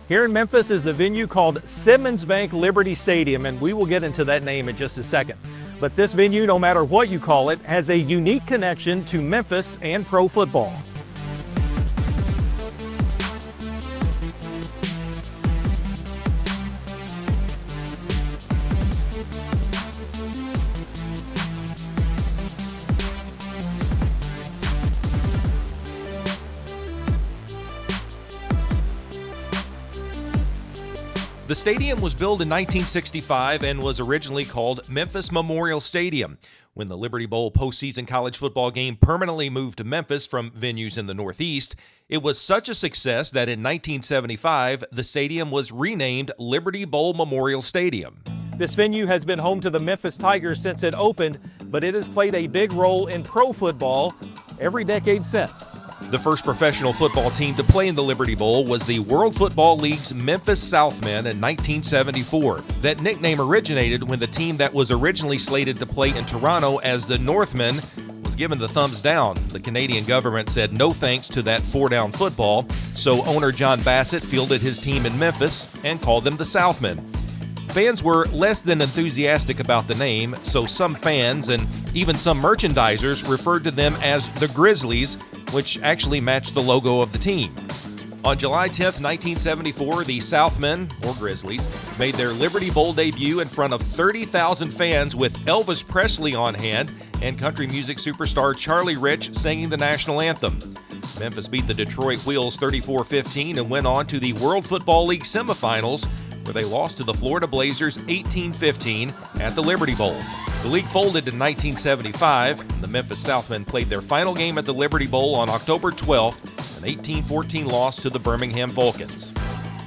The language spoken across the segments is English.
Here in Memphis is the venue called Simmons Bank Liberty Stadium, and we will get into that name in just a second. But this venue, no matter what you call it, has a unique connection to Memphis and pro football. The stadium was built in 1965 and was originally called Memphis Memorial Stadium. When the Liberty Bowl postseason college football game permanently moved to Memphis from venues in the Northeast, it was such a success that in 1975, the stadium was renamed Liberty Bowl Memorial Stadium. This venue has been home to the Memphis Tigers since it opened, but it has played a big role in pro football every decade since. The first professional football team to play in the Liberty Bowl was the World Football League's Memphis Southmen in 1974. That nickname originated when the team that was originally slated to play in Toronto as the Northmen was given the thumbs down. The Canadian government said no thanks to that four-down football, so owner John Bassett fielded his team in Memphis and called them the Southmen. Fans were less than enthusiastic about the name, so some fans and even some merchandisers referred to them as the Grizzlies, which actually matched the logo of the team. On July 10, 1974, the Southmen, or Grizzlies, made their Liberty Bowl debut in front of 30,000 fans with Elvis Presley on hand and country music superstar Charlie Rich singing the national anthem. Memphis beat the Detroit Wheels 34-15 and went on to the World Football League semifinals, where they lost to the Florida Blazers 18-15 at the Liberty Bowl. The league folded in 1975. The Memphis Southmen played their final game at the Liberty Bowl on October 12th, an 18-14 loss to the Birmingham Vulcans.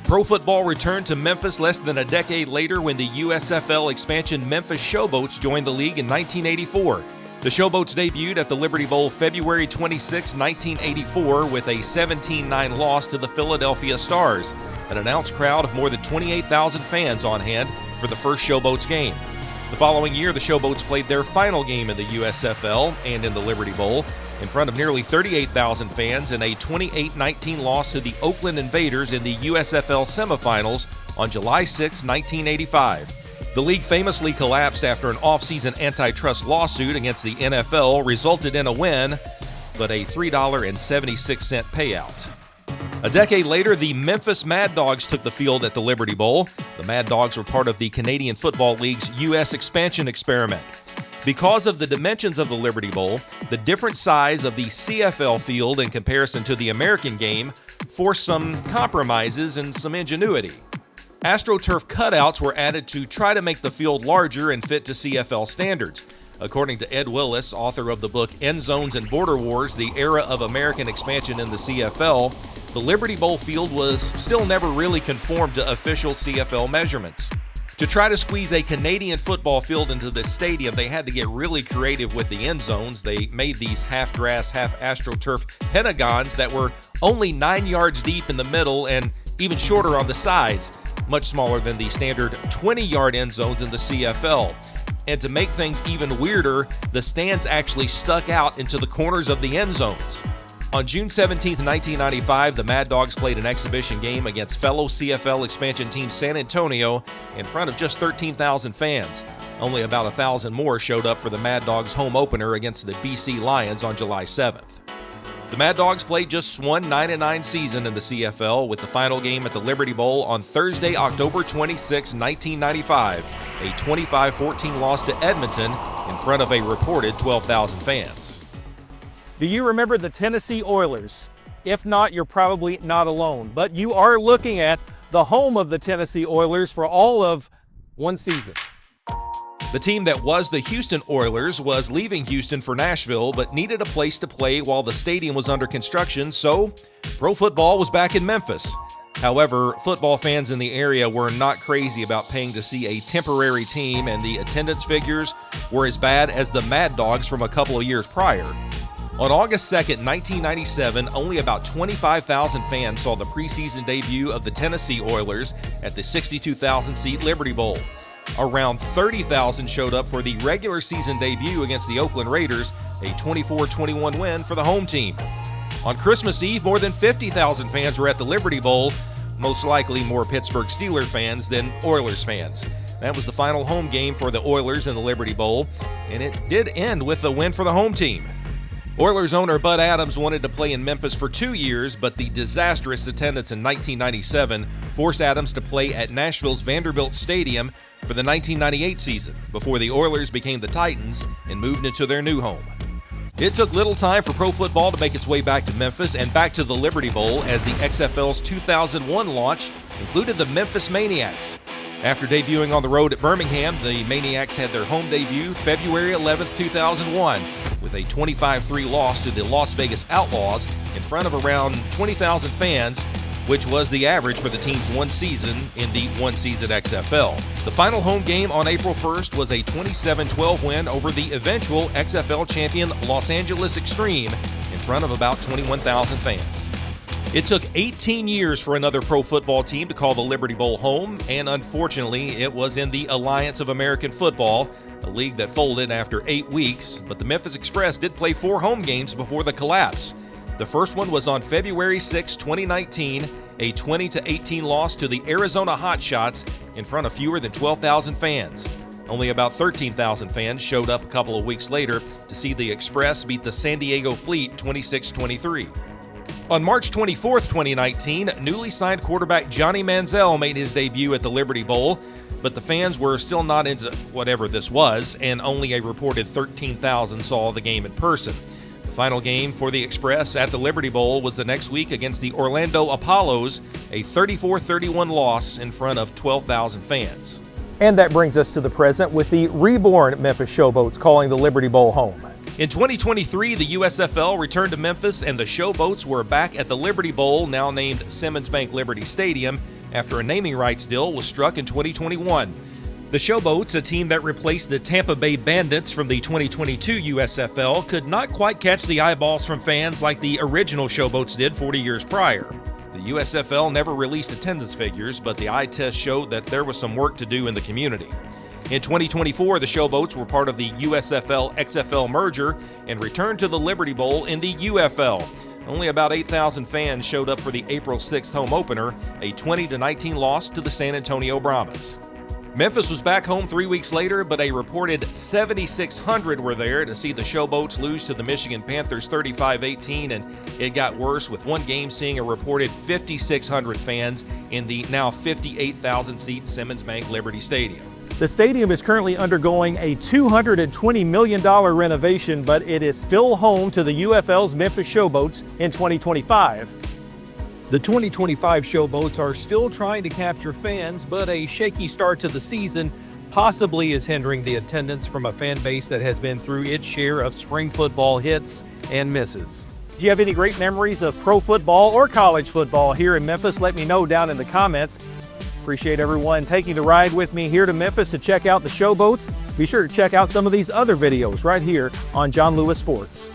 Pro football returned to Memphis less than a decade later when the USFL expansion Memphis Showboats joined the league in 1984. The Showboats debuted at the Liberty Bowl February 26, 1984 with a 17-9 loss to the Philadelphia Stars. An announced crowd of more than 28,000 fans on hand for the first Showboats game. The following year, the Showboats played their final game in the USFL and in the Liberty Bowl in front of nearly 38,000 fans in a 28-19 loss to the Oakland Invaders in the USFL semifinals on July 6, 1985. The league famously collapsed after an off-season antitrust lawsuit against the NFL resulted in a win, but a $3.76 payout. A decade later, the Memphis Mad Dogs took the field at the Liberty Bowl. The Mad Dogs were part of the Canadian Football League's U.S. expansion experiment. Because of the dimensions of the Liberty Bowl, the different size of the CFL field in comparison to the American game forced some compromises and some ingenuity. AstroTurf cutouts were added to try to make the field larger and fit to CFL standards. According to Ed Willis, author of the book End Zones and Border Wars, The Era of American Expansion in the CFL, the Liberty Bowl field was still never really conformed to official CFL measurements. To try to squeeze a Canadian football field into this stadium, they had to get really creative with the end zones. They made these half-grass, half-AstroTurf pentagons that were only 9 yards deep in the middle and even shorter on the sides, much smaller than the standard 20-yard end zones in the CFL. And to make things even weirder, the stands actually stuck out into the corners of the end zones. On June 17, 1995, the Mad Dogs played an exhibition game against fellow CFL expansion team San Antonio in front of just 13,000 fans. Only about 1,000 more showed up for the Mad Dogs' home opener against the BC Lions on July 7th. The Mad Dogs played just one 9-9 season in the CFL, with the final game at the Liberty Bowl on Thursday, October 26, 1995, a 25-14 loss to Edmonton in front of a reported 12,000 fans. Do you remember the Tennessee Oilers? If not, you're probably not alone, but you are looking at the home of the Tennessee Oilers for all of one season. The team that was the Houston Oilers was leaving Houston for Nashville, but needed a place to play while the stadium was under construction, so pro football was back in Memphis. However, football fans in the area were not crazy about paying to see a temporary team, and the attendance figures were as bad as the Mad Dogs from a couple of years prior. On August 2, 1997, only about 25,000 fans saw the preseason debut of the Tennessee Oilers at the 62,000-seat Liberty Bowl. Around 30,000 showed up for the regular season debut against the Oakland Raiders, a 24-21 win for the home team. On Christmas Eve, more than 50,000 fans were at the Liberty Bowl. most likely more Pittsburgh Steelers fans than Oilers fans. That was the final home game for the Oilers in the Liberty Bowl, and it did end with a win for the home team. Oilers owner Bud Adams wanted to play in Memphis for 2 years, but the disastrous attendance in 1997 forced Adams to play at Nashville's Vanderbilt Stadium for the 1998 season, before the Oilers became the Titans and moved into their new home. It took little time for pro football to make its way back to Memphis and back to the Liberty Bowl, as the XFL's 2001 launch included the Memphis Maniacs. After debuting on the road at Birmingham, the Maniacs had their home debut February 11, 2001, with a 25-3 loss to the Las Vegas Outlaws in front of around 20,000 fans, which was the average for the team's one season in the one-season XFL. The final home game on April 1st was a 27-12 win over the eventual XFL champion Los Angeles Extreme in front of about 21,000 fans. It took 18 years for another pro football team to call the Liberty Bowl home, and unfortunately, it was in the Alliance of American Football, a league that folded after 8 weeks, but the Memphis Express did play 4 home games before the collapse. The first one was on February 6, 2019, a 20-18 loss to the Arizona Hotshots in front of fewer than 12,000 fans. Only about 13,000 fans showed up a couple of weeks later to see the Express beat the San Diego Fleet 26-23. On March 24, 2019, newly signed quarterback Johnny Manziel made his debut at the Liberty Bowl, but the fans were still not into whatever this was, and only a reported 13,000 saw the game in person. The final game for the Express at the Liberty Bowl was the next week against the Orlando Apollos, a 34-31 loss in front of 12,000 fans. And that brings us to the present with the reborn Memphis Showboats calling the Liberty Bowl home. In 2023, the USFL returned to Memphis, and the Showboats were back at the Liberty Bowl, now named Simmons Bank Liberty Stadium, after a naming rights deal was struck in 2021. The Showboats, a team that replaced the Tampa Bay Bandits from the 2022 USFL, could not quite catch the eyeballs from fans like the original Showboats did 40 years prior. The USFL never released attendance figures, but the eye test showed that there was some work to do in the community. In 2024, the Showboats were part of the USFL-XFL merger and returned to the Liberty Bowl in the UFL. Only about 8,000 fans showed up for the April 6th home opener, a 20-19 loss to the San Antonio Brahmas. Memphis was back home 3 weeks later, but a reported 7,600 were there to see the Showboats lose to the Michigan Panthers 35-18, and it got worse, with one game seeing a reported 5,600 fans in the now 58,000-seat Simmons Bank Liberty Stadium. The stadium is currently undergoing a $220 million renovation, but it is still home to the UFL's Memphis Showboats in 2025. The 2025 Showboats are still trying to capture fans, but a shaky start to the season possibly is hindering the attendance from a fan base that has been through its share of spring football hits and misses. Do you have any great memories of pro football or college football here in Memphis? Let me know down in the comments. Appreciate everyone taking the ride with me here to Memphis to check out the Showboats. Be sure to check out some of these other videos right here on John Lewis Sports.